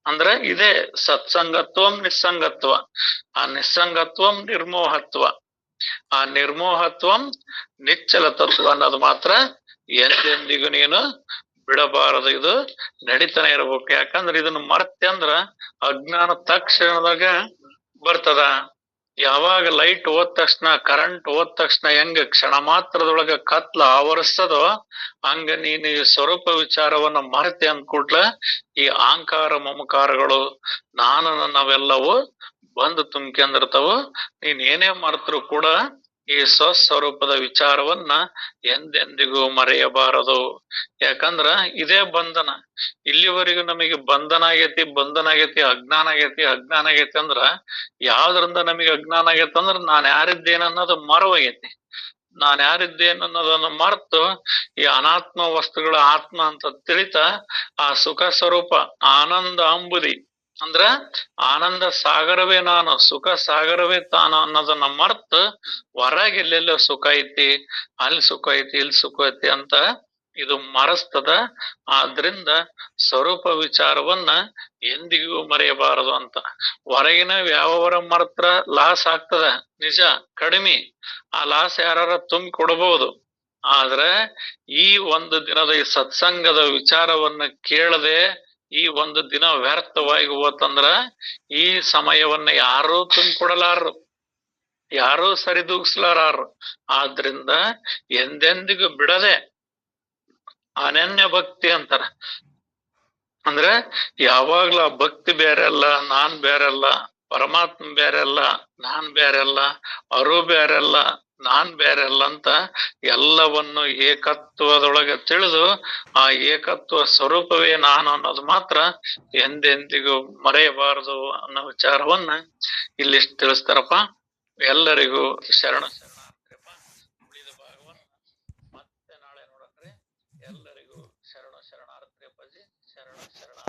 ಅಂದ್ರೆ ಇದೇ ಸತ್ಸಂಗತ್ವಂ ನಿಸ್ಸಂಗತ್ವ. ಆ ನಿಸ್ಸಂಗತ್ವಂ ನಿರ್ಮೋಹತ್ವ, ಆ ನಿರ್ಮೋಹತ್ವಂ ನಿಚ್ಚಲ ತತ್ವ ಅನ್ನೋದು ಮಾತ್ರ ಎಂದೆಂದಿಗೂ ನೀನು ಬಿಡಬಾರದು. ಇದು ನಡೀತಾನೆ ಇರ್ಬೇಕು. ಯಾಕಂದ್ರೆ ಇದನ್ನ ಮರ್ತೆ ಅಂದ್ರ ಅಜ್ಞಾನ ತಕ್ಷಣದಾಗ ಬರ್ತದ. ಯಾವಾಗ ಲೈಟ್ ಹೋದ ತಕ್ಷಣ, ಕರೆಂಟ್ ಹೋದ ತಕ್ಷಣ ಹೆಂಗ ಕ್ಷಣ ಮಾತ್ರದೊಳಗ ಕತ್ಲ ಆವರಿಸ್ತದೋ, ಹಂಗ ನೀನು ಈ ಸ್ವರೂಪ ವಿಚಾರವನ್ನ ಮರೆತೆ ಅಂದ್ಕೂಡ್ಲ ಈ ಅಹಂಕಾರ ಮಮಕಾರಗಳು ನಾನು ನನ್ನವೆಲ್ಲವೂ ಬಂದು ತುಂಬ್ಕೊಂಡಿರ್ತಾವು. ನೀನ್ ಏನೇ ಮರೆತರು ಕೂಡ ಈ ಸ್ವಸ್ವರೂಪದ ವಿಚಾರವನ್ನ ಎಂದೆಂದಿಗೂ ಮರೆಯಬಾರದು. ಯಾಕಂದ್ರ ಇದೇ ಬಂಧನ. ಇಲ್ಲಿವರೆಗೂ ನಮಗೆ ಬಂಧನ ಆಗೈತಿ, ಅಜ್ಞಾನ ಆಗೈತಿ ಅಂದ್ರ ಯಾವ್ದ್ರಿಂದ ನಮಗೆ ಅಜ್ಞಾನ ಆಗೈತಿ ಅಂದ್ರ ನಾನ್ ಯಾರಿದ್ದೇನ ಅನ್ನೋದು ಮರವಾಗೈತಿ. ನಾನ್ ಯಾರಿದ್ದೇನು ಅನ್ನೋದನ್ನ ಮರೆತು ಈ ಅನಾತ್ಮ ವಸ್ತುಗಳ ಆತ್ಮ ಅಂತ ತಿಳಿತಾ ಆ ಸುಖ ಸ್ವರೂಪ ಆನಂದ ಅಂಬುದಿ ಅಂದ್ರ ಆನಂದ ಸಾಗರವೇ ನಾನು, ಸುಖ ಸಾಗರವೇ ತಾನು ಅನ್ನೋದನ್ನ ಮರ್ತು ಹೊರಗೆ ಎಲ್ಲೆಲ್ಲೋ ಸುಖ ಐತಿ, ಅಲ್ಲಿ ಸುಖ ಐತಿ, ಇಲ್ಲಿ ಸುಖ ಐತಿ ಅಂತ ಇದು ಮರೆಸ್ತದ. ಆದ್ರಿಂದ ಸ್ವರೂಪ ವಿಚಾರವನ್ನ ಎಂದಿಗೂ ಮರೆಯಬಾರದು ಅಂತ. ಹೊರಗಿನ ಯಾವವರ ಮರ್ತ್ರ ಲಾಸ್ ಆಗ್ತದ, ನಿಜ, ಕಡಿಮೆ. ಆ ಲಾಸ್ ಯಾರ ತುಂಬಿ ಕೊಡಬಹುದು. ಆದ್ರೆ ಈ ಒಂದು ದಿನದ ಈ ಸತ್ಸಂಗದ ವಿಚಾರವನ್ನ ಕೇಳದೆ ಈ ಒಂದು ದಿನ ವ್ಯರ್ಥವಾಗಿ ಹೋತಂದ್ರ ಈ ಸಮಯವನ್ನ ಯಾರೂ ತುಂಬಿಕೊಡಲಾರರು, ಯಾರೂ ಸರಿದೂಗಿಸ್ಲಾರು. ಆದ್ರಿಂದ ಎಂದೆಂದಿಗೂ ಬಿಡದೆ ಅನನ್ಯ ಭಕ್ತಿ ಅಂತಾರ. ಅಂದ್ರೆ ಯಾವಾಗ್ಲೂ ಆ ಭಕ್ತಿ ಬೇರೆ ಅಲ್ಲ, ನಾನ್ ಬೇರೆ ಅಲ್ಲ, ಪರಮಾತ್ಮ ಬೇರೆ ಅಲ್ಲ, ನಾನ್ ಬೇರೆ ಅಲ್ಲ, ಅವರು ಬೇರೆ ಅಲ್ಲ, ನಾನ್ ಬೇರೆ ಅಲ್ಲ ಅಂತ ಎಲ್ಲವನ್ನು ಏಕತ್ವದೊಳಗೆ ತಿಳಿದು ಆ ಏಕತ್ವ ಸ್ವರೂಪವೇ ನಾನು ಅನ್ನೋದು ಮಾತ್ರ ಎಂದೆಂದಿಗೂ ಮರೆಯಬಾರದು ಅನ್ನೋ ವಿಚಾರವನ್ನ ಇಲ್ಲಿ ತಿಳಿಸ್ತಾರಪ್ಪ. ಎಲ್ಲರಿಗೂ ಶರಣ ಶರಣಾರ್ಥಿಯಪ್ಪ. ಉಳಿದ ಭಾಗವನ್ನ ಮತ್ತೆ ನಾಳೆ ನೋಡಕ್ರಿ. ಎಲ್ಲರಿಗೂ ಶರಣ ಶರಣಾರ್ಥಿ ಅಪ್ಪಾಜಿ. ಶರಣ ಶರಣ.